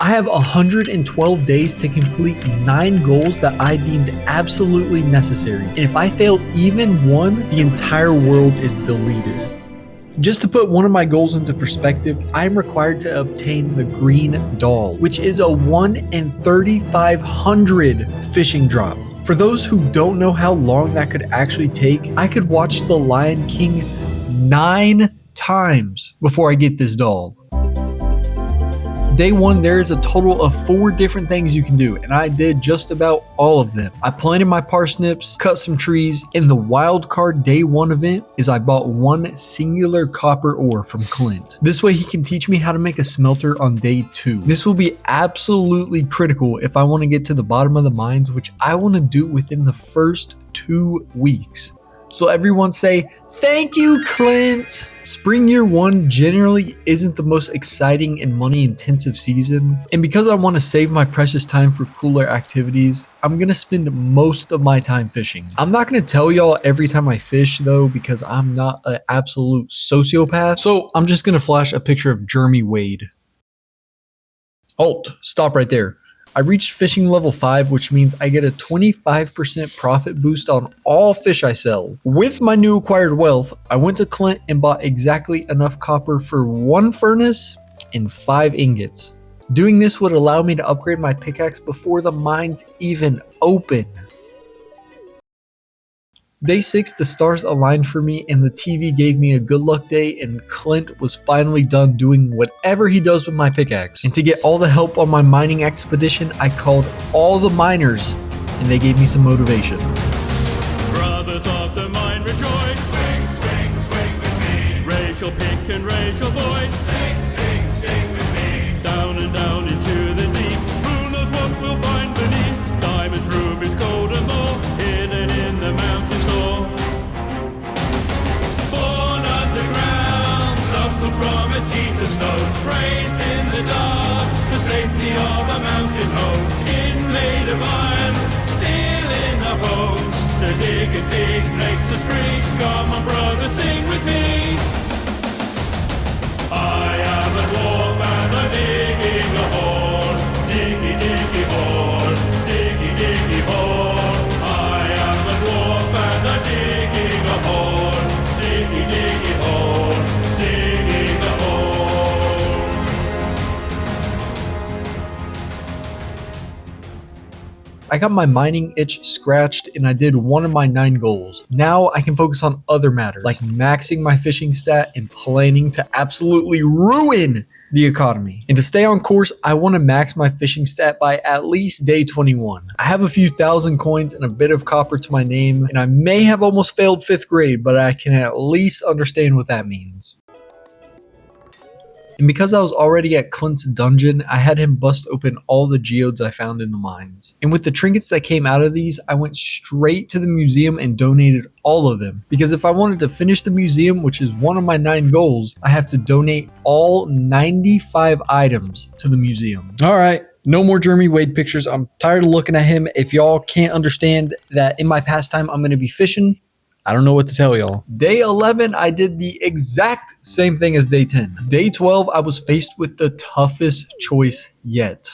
I have 112 days to complete 9 goals that I deemed absolutely necessary. And if I fail even one, the entire world is deleted. Just to put one of my goals into perspective, I'm required to obtain the green doll, which is a 1 in 3,500 fishing drop. For those who don't know how long that could actually take, I could watch The Lion King 9 times before I get this doll. Day 1, there is a total of 4 different things you can do, and I did just about all of them. I planted my parsnips, cut some trees, and the wild card day 1 event is I bought 1 singular copper ore from Clint. This way he can teach me how to make a smelter on day 2. This will be absolutely critical if I want to get to the bottom of the mines, which I want to do within the first 2 weeks. So everyone say, thank you, Clint! Spring year 1 generally isn't the most exciting and money intensive season. And because I want to save my precious time for cooler activities, I'm going to spend most of my time fishing. I'm not going to tell y'all every time I fish though, because I'm not an absolute sociopath. So I'm just going to flash a picture of Jeremy Wade. Halt, stop right there. I reached fishing level 5, which means I get a 25% profit boost on all fish I sell. With my new acquired wealth, I went to Clint and bought exactly enough copper for 1 furnace and 5 ingots. Doing this would allow me to upgrade my pickaxe before the mines even open. Day 6, the stars aligned for me and the TV gave me a good luck day, and Clint was finally done doing whatever he does with my pickaxe. And to get all the help on my mining expedition, I called all the miners and they gave me some motivation. Brothers of the mine rejoice. Sing, sing, sing with me. Racial pick and racial voice. Sing, sing, sing with me. Down and down into the deep. Who knows what we'll find beneath? Diamonds, rubies, gold and more, hidden in the mountains. From a cheetah snow, raised in the dark, the safety of a mountain home, skin made of iron, steel in our bones. To dig and dig makes us free. Come on, brother, sing with me. I am a dwarf and I'm digging a horn, diggy diggy horn, diggy diggy horn. I am a dwarf and I'm digging a horn, diggy diggy horn. I got my mining itch scratched and I did one of my 9 goals. Now I can focus on other matters, like maxing my fishing stat and planning to absolutely ruin the economy. And to stay on course, I want to max my fishing stat by at least day 21. I have a few thousand coins and a bit of copper to my name, and I may have almost failed 5th grade, but I can at least understand what that means. And because I was already at Clint's dungeon, I had him bust open all the geodes I found in the mines. And with the trinkets that came out of these, I went straight to the museum and donated all of them. Because if I wanted to finish the museum, which is one of my 9 goals, I have to donate all 95 items to the museum. All right. No more Jeremy Wade pictures. I'm tired of looking at him. If y'all can't understand that in my pastime, I'm going to be fishing, I don't know what to tell y'all. Day 11, I did the exact same thing as day 10. Day 12, I was faced with the toughest choice yet.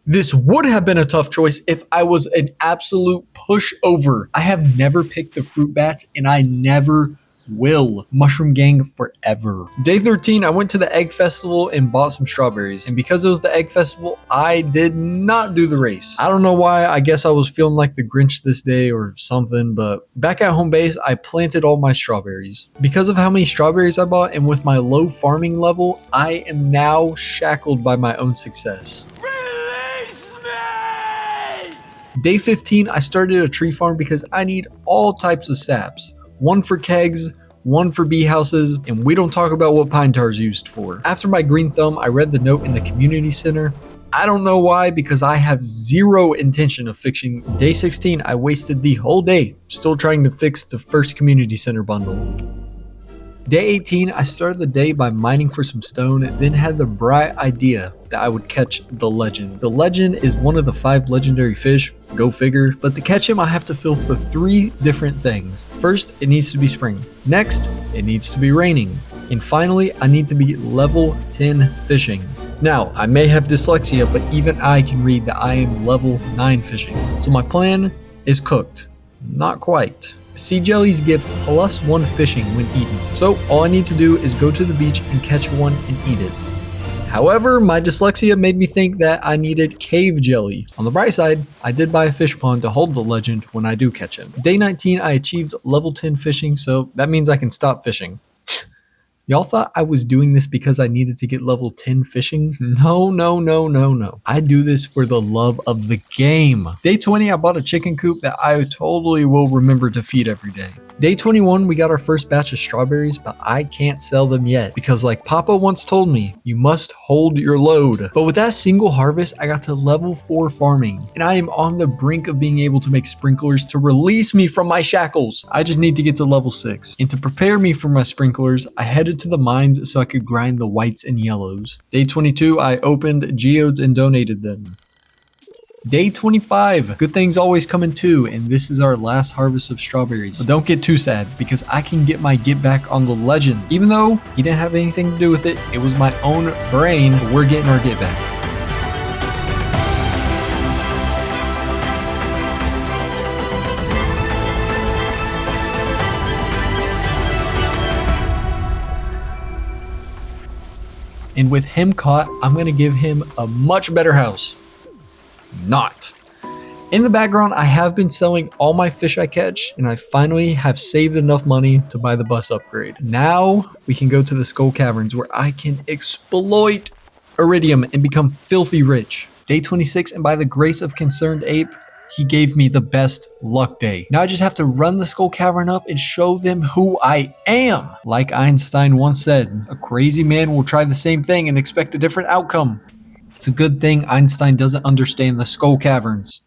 This would have been a tough choice if I was an absolute pushover. I have never picked the fruit bats and I never will. Mushroom gang forever. Day 13, I went to the egg festival and bought some strawberries. And because it was the egg festival, I did not do the race. I don't know why. I guess I was feeling like the Grinch this day or something, but back at home base, I planted all my strawberries. Because of how many strawberries I bought and with my low farming level, I am now shackled by my own success. Release me! Day 15, I started a tree farm because I need all types of saps. 1 for kegs, 1 for bee houses, and we don't talk about what pine tar is used for. After my green thumb, I read the note in the community center. I don't know why, because I have zero intention of fixing. Day 16, I wasted the whole day still trying to fix the first community center bundle. Day 18, I started the day by mining for some stone, then had the bright idea that I would catch the legend. The legend is one of the 5 legendary fish, go figure, but to catch him I have to fill for 3 different things. First, it needs to be spring. Next, it needs to be raining. And finally, I need to be level 10 fishing. Now, I may have dyslexia, but even I can read that I am level 9 fishing. So my plan is cooked. Not quite. Sea jellies give +1 fishing when eaten. So all I need to do is go to the beach and catch one and eat it. However, my dyslexia made me think that I needed cave jelly. On the bright side, I did buy a fish pond to hold the legend when I do catch him. Day 19, I achieved level 10 fishing, so that means I can stop fishing. Y'all thought I was doing this because I needed to get level 10 fishing? No. I do this for the love of the game. Day 20, I bought a chicken coop that I totally will remember to feed every day. Day 21, we got our first batch of strawberries, but I can't sell them yet because like Papa once told me, you must hold your load. But with that single harvest, I got to level 4 farming, and I am on the brink of being able to make sprinklers to release me from my shackles. I just need to get to level 6. And to prepare me for my sprinklers, I headed to the mines so I could grind the whites and yellows. Day 22, I opened geodes and donated them. Day 25, good things always come in two, and this is our last harvest of strawberries. But don't get too sad, because I can get my get back on the legend. Even though he didn't have anything to do with it, it was my own brain, but we're getting our get back. And with him caught, I'm gonna give him a much better house. Not. In the background, I have been selling all my fish I catch, and I finally have saved enough money to buy the bus upgrade. Now we can go to the skull caverns where I can exploit iridium and become filthy rich. Day 26, and by the grace of Concerned Ape, he gave me the best luck day. Now I just have to run the skull cavern up and show them who I am. Like Einstein once said, a crazy man will try the same thing and expect a different outcome. It's a good thing Einstein doesn't understand the skull caverns.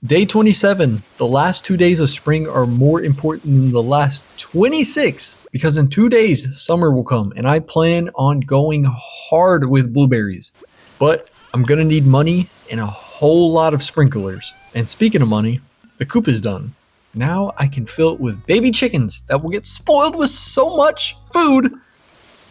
Day 27. The last 2 days of spring are more important than the last 26 because in 2 days, summer will come and I plan on going hard with blueberries. But I'm gonna need money and a whole lot of sprinklers. And speaking of money, the coop is done. Now I can fill it with baby chickens that will get spoiled with so much food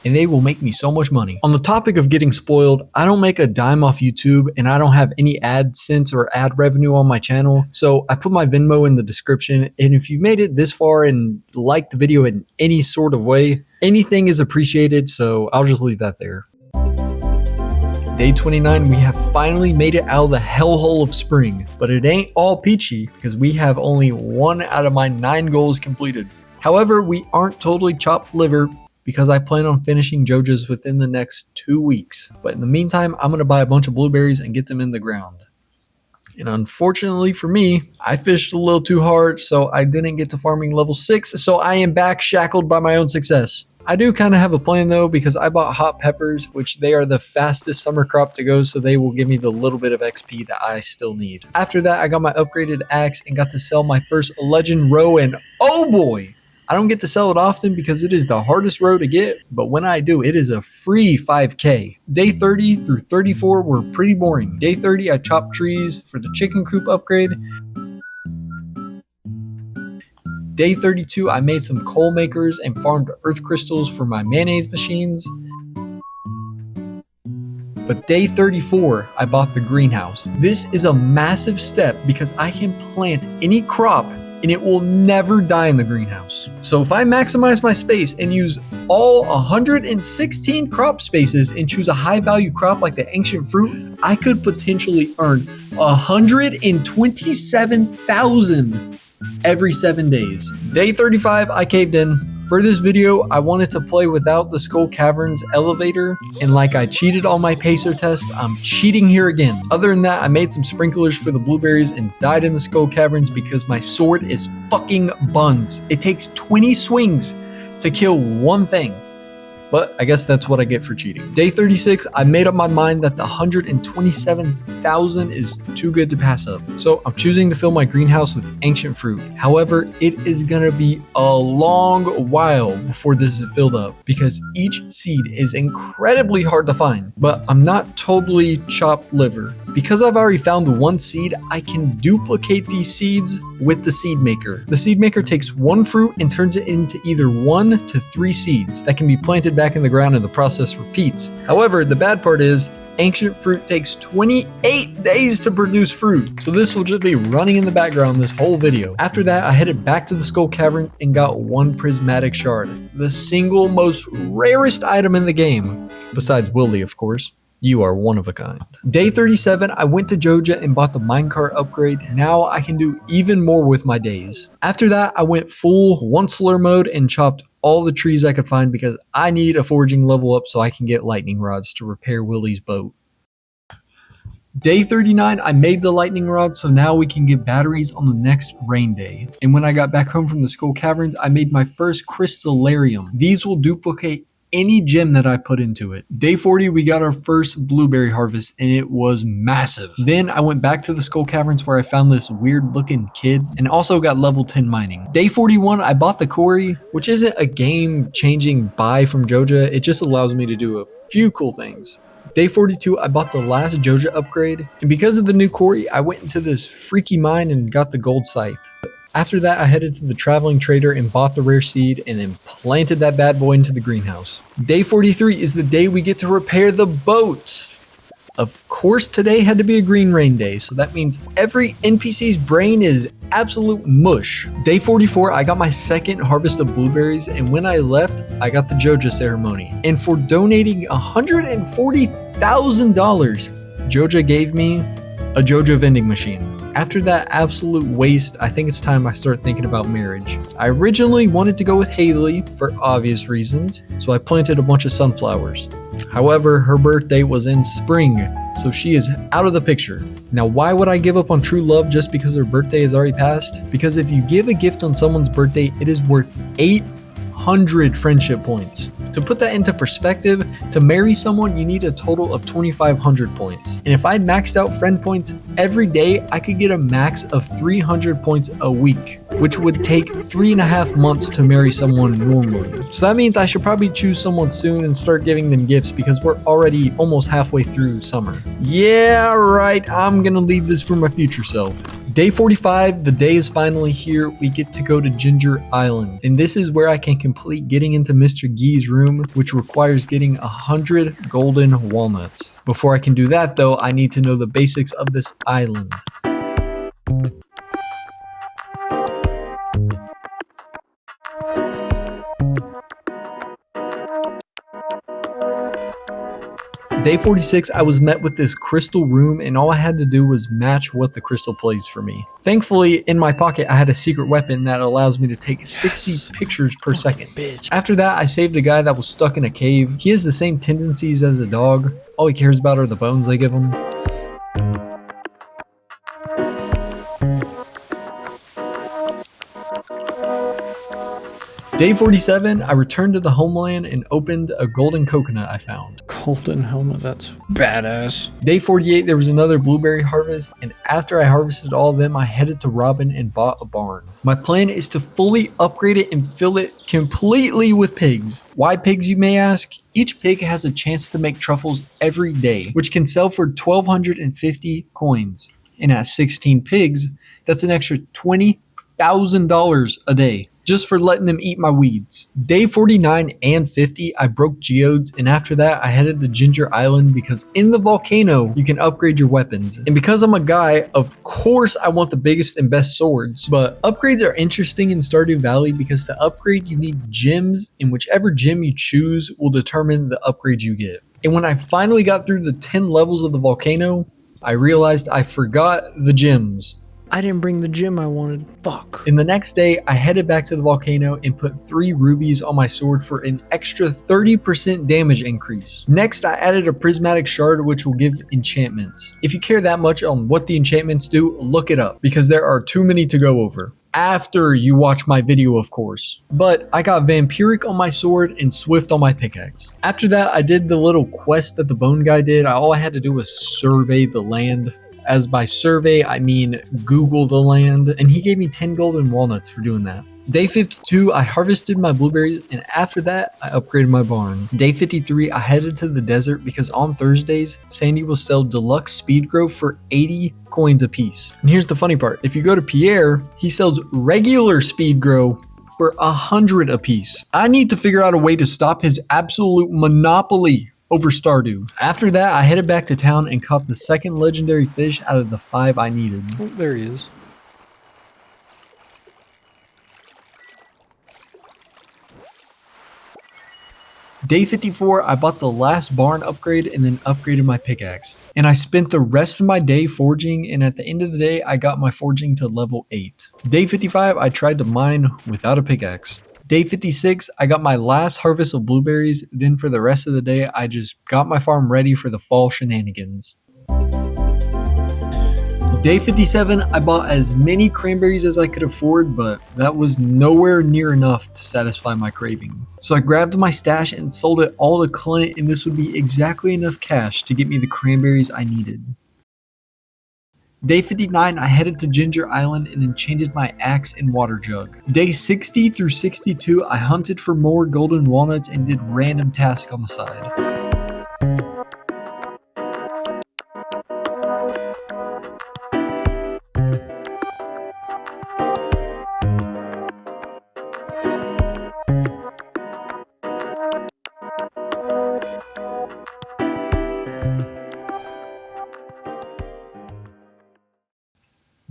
and they will make me so much money. On the topic of getting spoiled, I don't make a dime off YouTube and I don't have any AdSense or ad revenue on my channel. So I put my Venmo in the description. And if you've made it this far and liked the video in any sort of way, anything is appreciated. So I'll just leave that there. Day 29, we have finally made it out of the hellhole of spring, but it ain't all peachy because we have only 1 out of my 9 goals completed. However, we aren't totally chopped liver because I plan on finishing JoJo's within the next 2 weeks. But in the meantime, I'm going to buy a bunch of blueberries and get them in the ground. And unfortunately for me, I fished a little too hard, so I didn't get to farming level 6, so I am back shackled by my own success. I do kind of have a plan though, because I bought hot peppers, which they are the fastest summer crop to go, so they will give me the little bit of XP that I still need. After that, I got my upgraded axe and got to sell my first legend row, and oh boy! I don't get to sell it often because it is the hardest row to get, but when I do, it is a free 5K. Day 30 through 34 were pretty boring. Day 30, I chopped trees for the chicken coop upgrade. Day 32, I made some coal makers and farmed earth crystals for my mayonnaise machines. But day 34, I bought the greenhouse. This is a massive step because I can plant any crop and it will never die in the greenhouse. So if I maximize my space and use all 116 crop spaces and choose a high value crop like the ancient fruit, I could potentially earn 127,000 every 7 days. Day 35, I caved in. For this video, I wanted to play without the Skull Caverns elevator, and like I cheated on my pacer test, I'm cheating here again. Other than that, I made some sprinklers for the blueberries and died in the Skull Caverns because my sword is fucking buns. It takes 20 swings to kill one thing. But I guess that's what I get for cheating. Day 36, I made up my mind that the 127,000 is too good to pass up. So I'm choosing to fill my greenhouse with ancient fruit. However, it is gonna be a long while before this is filled up because each seed is incredibly hard to find. But I'm not totally chopped liver Because I've already found one seed, I can duplicate these seeds with the seed maker. The seed maker takes one fruit and turns it into either 1 to 3 seeds that can be planted back in the ground, and the process repeats. However, the bad part is ancient fruit takes 28 days to produce fruit. So this will just be running in the background this whole video. After that, I headed back to the Skull Caverns and got one prismatic shard, the single most rarest item in the game, besides Willy, of course. You are one of a kind. Day 37, I went to Joja and bought the minecart upgrade. Now I can do even more with my days. After that, I went full onceler mode and chopped all the trees I could find because I need a foraging level up so I can get lightning rods to repair Willy's boat. Day 39, I made the lightning rod, so now we can get batteries on the next rain day. And when I got back home from the Skull Caverns, I made my first crystallarium. These will duplicate any gem that I put into it. Day 40, we got our first blueberry harvest and it was massive. Then I went back to the Skull Caverns where I found this weird looking kid and also got level 10 mining. Day 41, I bought the quarry, which isn't a game changing buy from Joja. It just allows me to do a few cool things. Day 42, I bought the last Joja upgrade, and because of the new quarry, I went into this freaky mine and got the gold scythe. After that, I headed to the traveling trader and bought the rare seed and then planted that bad boy into the greenhouse. Day 43 is the day we get to repair the boat. Of course, today had to be a green rain day, so that means every NPC's brain is absolute mush. Day 44, I got my second harvest of blueberries, and when I left, I got the Joja ceremony. And for donating $140,000, Joja gave me a Joja vending machine. After that absolute waste, I think it's time I start thinking about marriage. I originally wanted to go with Haley for obvious reasons, so I planted a bunch of sunflowers. However, her birthday was in spring, so she is out of the picture. Now, why would I give up on true love just because her birthday is already passed? Because if you give a gift on someone's birthday, it is worth 800 friendship points. To put that into perspective, to marry someone, you need a total of 2,500 points. And if I maxed out friend points every day, I could get a max of 300 points a week, which would take 3.5 months to marry someone normally. So that means I should probably choose someone soon and start giving them gifts because we're already almost halfway through summer. Yeah, right, I'm gonna leave this for my future self. Day 45, the day is finally here. We get to go to Ginger Island. And this is where I can complete getting into Mr. Gee's room, which requires getting 100 golden walnuts. Before I can do that though, I need to know the basics of this island. Day 46, I was met with this crystal room and all I had to do was match what the crystal plays for me. Thankfully, in my pocket, I had a secret weapon that allows me to take 60 pictures per second. After that, I saved a guy that was stuck in a cave. He has the same tendencies as a dog. All he cares about are the bones I give him. Day 47, I returned to the homeland and opened a golden coconut I found. Golden helmet, that's badass. Day 48, there was another blueberry harvest, and after I harvested all of them, I headed to Robin and bought a barn. My plan is to fully upgrade it and fill it completely with pigs. Why pigs, you may ask? Each pig has a chance to make truffles every day, which can sell for 1,250 coins. And at 16 pigs, that's an extra $20,000 a day, just for letting them eat my weeds. Day 49 and 50, I broke geodes, and after that, I headed to Ginger Island because in the volcano, you can upgrade your weapons. And because I'm a guy, of course I want the biggest and best swords, but upgrades are interesting in Stardew Valley because to upgrade, you need gems, and whichever gem you choose will determine the upgrade you get. And when I finally got through the 10 levels of the volcano, I realized I forgot the gems. I didn't bring the gem I wanted. Fuck. And the next day, I headed back to the volcano and put 3 rubies on my sword for an extra 30% damage increase. Next, I added a prismatic shard which will give enchantments. If you care that much on what the enchantments do, look it up because there are too many to go over. After you watch my video, of course. But I got vampiric on my sword and swift on my pickaxe. After that, I did the little quest that the bone guy did. All I had to do was survey the land. As by survey, I mean Google the land, and he gave me 10 golden walnuts for doing that. Day 52, I harvested my blueberries, and after that, I upgraded my barn. Day 53, I headed to the desert because on Thursdays, Sandy will sell deluxe speed grow for 80 coins a piece. And here's the funny part. If you go to Pierre, he sells regular speed grow for 100 a piece. I need to figure out a way to stop his absolute monopoly over Stardew. After that, I headed back to town and caught the second legendary fish out of the 5 I needed. Oh, there he is. Day 54, I bought the last barn upgrade and then upgraded my pickaxe. And I spent the rest of my day forging, and at the end of the day, I got my forging to level 8. Day 55, I tried to mine without a pickaxe. Day 56, I got my last harvest of blueberries, then for the rest of the day, I just got my farm ready for the fall shenanigans. Day 57, I bought as many cranberries as I could afford, but that was nowhere near enough to satisfy my craving. So I grabbed my stash and sold it all to Clint, and this would be exactly enough cash to get me the cranberries I needed. Day 59, I headed to Ginger Island and enchanted my axe and water jug. Day 60 through 62, I hunted for more golden walnuts and did random tasks on the side.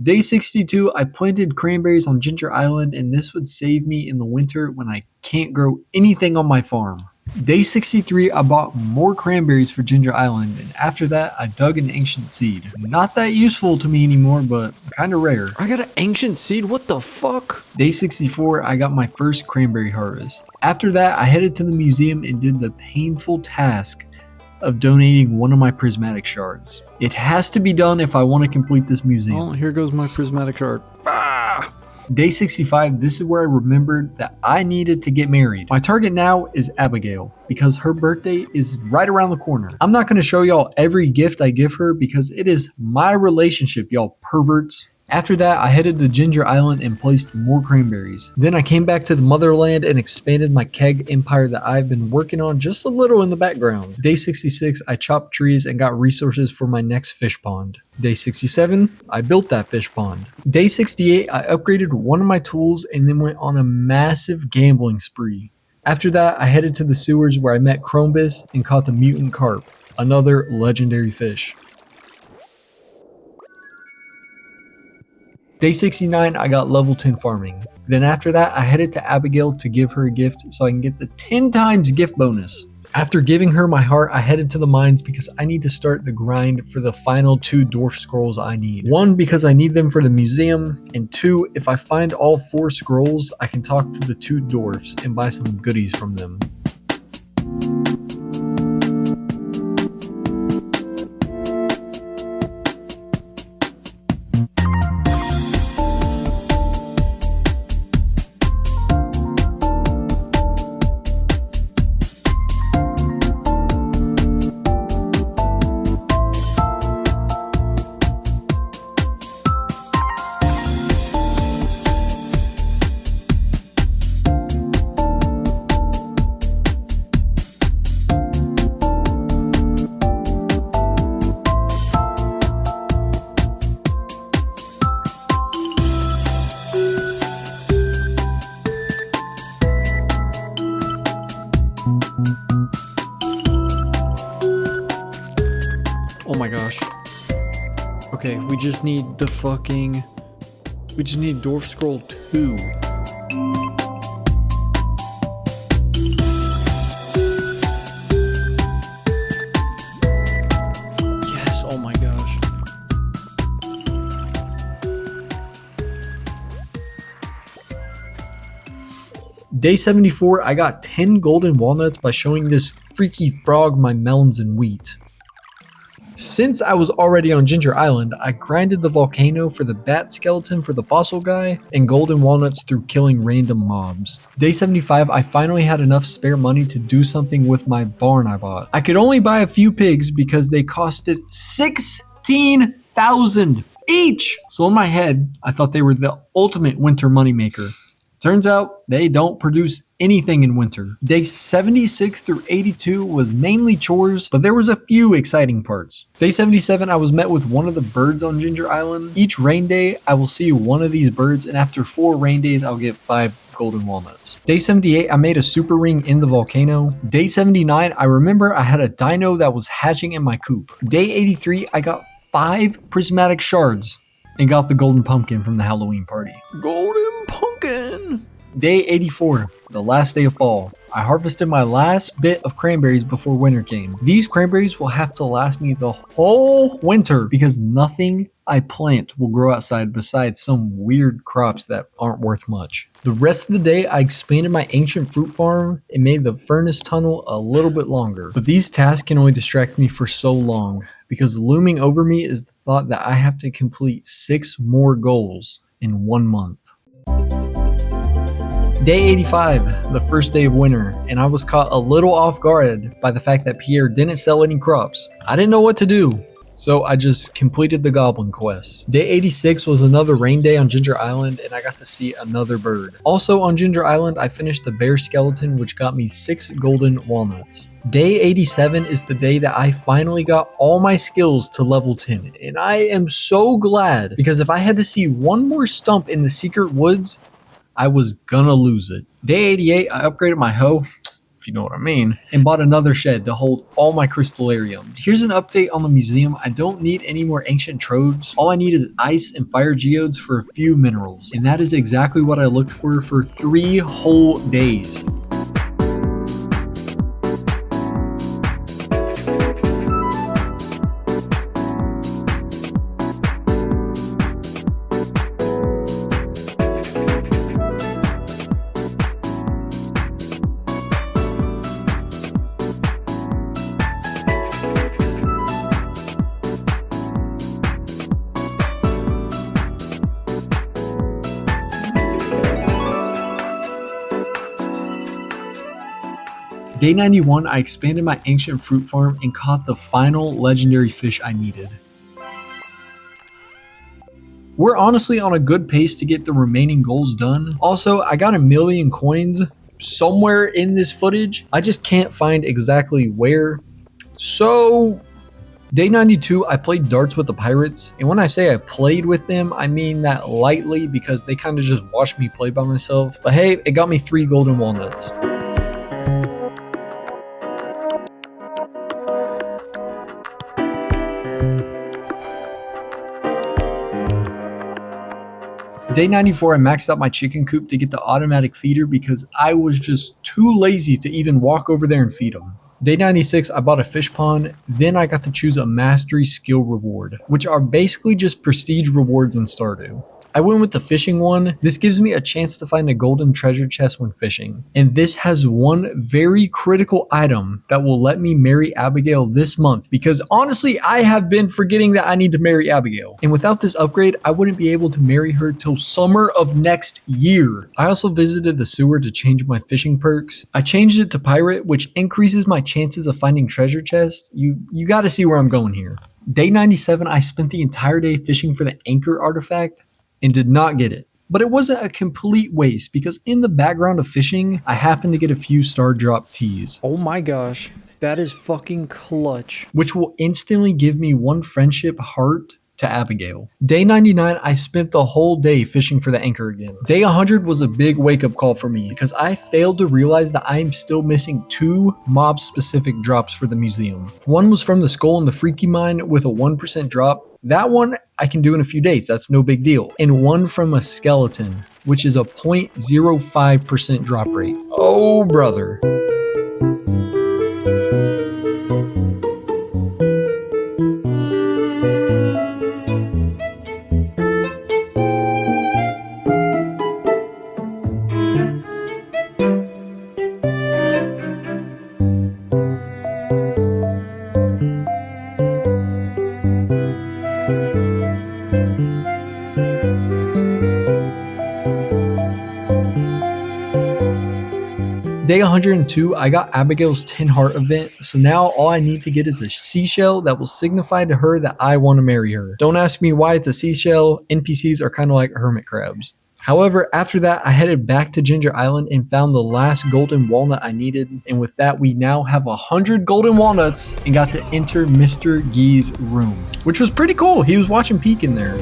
Day 62, I planted cranberries on Ginger Island, and this would save me in the winter when I can't grow anything on my farm. Day 63, I bought more cranberries for Ginger Island, and after that, I dug an ancient seed. Not that useful to me anymore, but kinda rare. I got an ancient seed? What the fuck? Day 64, I got my first cranberry harvest. After that, I headed to the museum and did the painful task of donating one of my prismatic shards. It has to be done if I want to complete this museum. Oh, here goes my prismatic shard. Ah! Day 65, this is where I remembered that I needed to get married. My target now is Abigail because her birthday is right around the corner. I'm not going to show y'all every gift I give her because it is my relationship, y'all perverts. After that, I headed to Ginger Island and placed more cranberries. Then I came back to the motherland and expanded my keg empire that I've been working on just a little in the background. Day 66, I chopped trees and got resources for my next fish pond. Day 67, I built that fish pond. Day 68, I upgraded one of my tools and then went on a massive gambling spree. After that, I headed to the sewers where I met Chrombus and caught the mutant carp, another legendary fish. Day 69, I got level 10 farming. Then after that, I headed to Abigail to give her a gift so I can get the 10 times gift bonus. After giving her my heart, I headed to the mines because I need to start the grind for the final 2 dwarf scrolls I need. 1, because I need them for the museum, and 2, if I find all 4 scrolls, I can talk to the 2 dwarfs and buy some goodies from them. Oh my gosh. Okay, we just need the fucking... We just need Dwarf Scroll 2. Yes, oh my gosh. Day 74, I got 10 golden walnuts by showing this freaky frog my melons and wheat. Since I was already on Ginger Island, I grinded the volcano for the bat skeleton for the fossil guy and golden walnuts through killing random mobs. Day 75, I finally had enough spare money to do something with my barn I bought. I could only buy a few pigs because they costed 16,000 each. So in my head, I thought they were the ultimate winter moneymaker. Turns out they don't produce anything in winter. Day 76 through 82 was mainly chores, but there was a few exciting parts. Day 77, I was met with one of the birds on Ginger Island. Each rain day, I will see one of these birds, and after 4 rain days, I'll get 5 golden walnuts. Day 78, I made a super ring in the volcano. Day 79, I remember I had a dino that was hatching in my coop. Day 83, I got 5 prismatic shards and got the golden pumpkin from the Halloween party. Golden pumpkin. Day 84, the last day of fall. I harvested my last bit of cranberries before winter came. These cranberries will have to last me the whole winter because nothing I plant will grow outside besides some weird crops that aren't worth much. The rest of the day, I expanded my ancient fruit farm and made the furnace tunnel a little bit longer. But these tasks can only distract me for so long because looming over me is the thought that I have to complete 6 more goals in 1 month. Day 85, the first day of winter, and I was caught a little off guard by the fact that Pierre didn't sell any crops. I didn't know what to do, so I just completed the goblin quest. Day 86 was another rain day on Ginger Island, and I got to see another bird. Also on Ginger Island, I finished the bear skeleton, which got me 6 golden walnuts. Day 87 is the day that I finally got all my skills to level 10, and I am so glad because if I had to see one more stump in the secret woods, I was gonna lose it. Day 88, I upgraded my hoe, if you know what I mean, and bought another shed to hold all my crystallarium. Here's an update on the museum. I don't need any more ancient troves. All I need is ice and fire geodes for a few minerals. And that is exactly what I looked for 3 whole days. Day 91, I expanded my ancient fruit farm and caught the final legendary fish I needed. We're honestly on a good pace to get the remaining goals done. Also, I got 1,000,000 coins somewhere in this footage. I just can't find exactly where. So, day 92, I played darts with the pirates. And when I say I played with them, I mean that lightly because they kind of just watched me play by myself. But hey, it got me 3 golden walnuts. Day 94, I maxed out my chicken coop to get the automatic feeder because I was just too lazy to even walk over there and feed them. Day 96, I bought a fish pond, then I got to choose a mastery skill reward, which are basically just prestige rewards in Stardew. I went with the fishing one. This gives me a chance to find a golden treasure chest when fishing. And this has one very critical item that will let me marry Abigail this month because honestly, I have been forgetting that I need to marry Abigail. And without this upgrade, I wouldn't be able to marry her till summer of next year. I also visited the sewer to change my fishing perks. I changed it to pirate, which increases my chances of finding treasure chests. You gotta see where I'm going here. Day 97, I spent the entire day fishing for the anchor artifact and did not get it. But it wasn't a complete waste because in the background of fishing, I happened to get a few star drop teas. Oh my gosh, that is fucking clutch. Which will instantly give me 1 friendship heart to Abigail. Day 99, I spent the whole day fishing for the anchor again. Day 100 was a big wake-up call for me because I failed to realize that I am still missing 2 mob-specific drops for the museum. One was from the skull in the freaky mine with a 1% drop. That one I can do in a few days, that's no big deal. And one from a skeleton, which is a 0.05% drop rate. Oh brother. Day 102, I got Abigail's 10 heart event, so now all I need to get is a seashell that will signify to her that I want to marry her. Don't ask me why it's a seashell, NPCs are kind of like hermit crabs. However, after that, I headed back to Ginger Island and found the last golden walnut I needed. And with that, we now have 100 golden walnuts and got to enter Mr. Gee's room, which was pretty cool. He was watching Peek in there.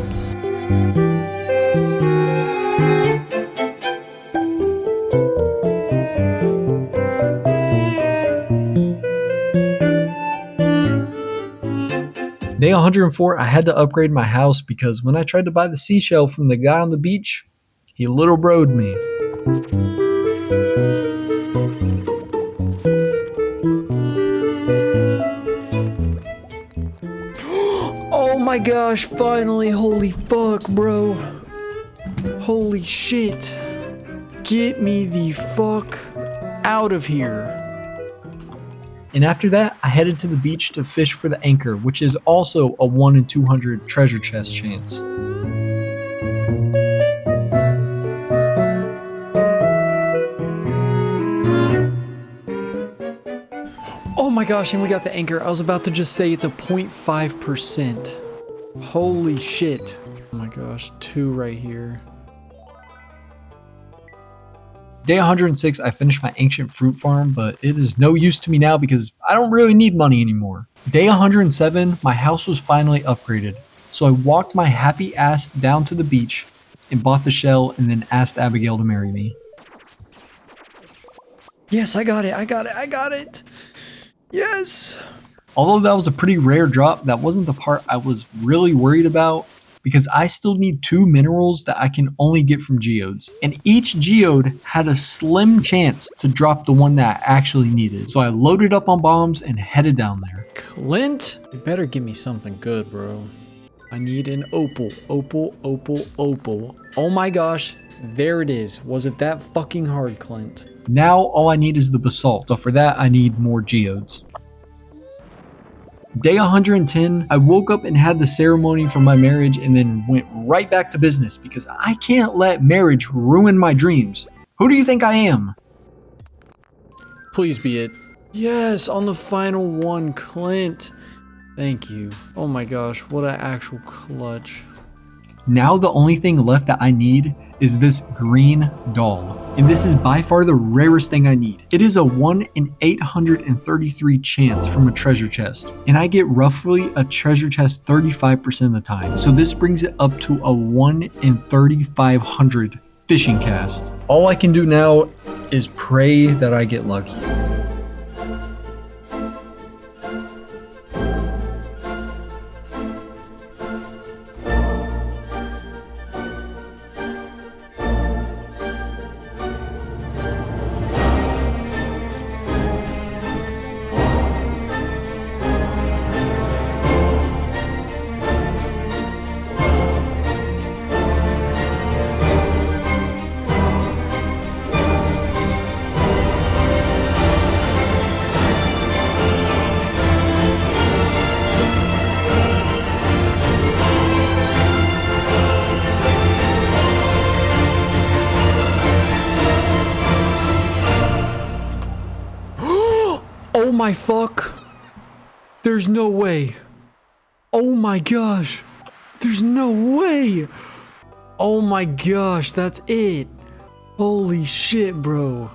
Day 104, I had to upgrade my house because when I tried to buy the seashell from the guy on the beach, he little bro'd me. Oh my gosh, finally, holy fuck, bro. Holy shit. Get me the fuck out of here. And after that, I headed to the beach to fish for the anchor, which is also a 1 in 200 treasure chest chance. Oh my gosh, and we got the anchor. I was about to just say it's a 0.5%. Holy shit. Oh my gosh, 2 right here. Day 106, I finished my ancient fruit farm, but it is no use to me now because I don't really need money anymore. Day 107, my house was finally upgraded. So I walked my happy ass down to the beach and bought the shell and then asked Abigail to marry me. Yes, I got it. Yes. Although that was a pretty rare drop, that wasn't the part I was really worried about because I still need 2 minerals that I can only get from geodes. And each geode had a slim chance to drop the one that I actually needed. So I loaded up on bombs and headed down there. Clint, you better give me something good, bro. I need an opal. Opal. Oh my gosh, there it is. Was it that fucking hard, Clint? Now all I need is the basalt, but for that I need more geodes. Day 110, I woke up and had the ceremony for my marriage and then went right back to business because I can't let marriage ruin my dreams. Who do you think I am? Please be it. Yes, on the final one, Clint. Thank you. Oh my gosh, what an actual clutch. Now the only thing left that I need is this green doll. And this is by far the rarest thing I need. It is a 1 in 833 chance from a treasure chest. And I get roughly a treasure chest 35% of the time. So this brings it up to a 1 in 3,500 fishing cast. All I can do now is pray that I get lucky. Oh my fuck. There's no way. Oh my gosh. There's no way. Oh my gosh, that's it. Holy shit, bro.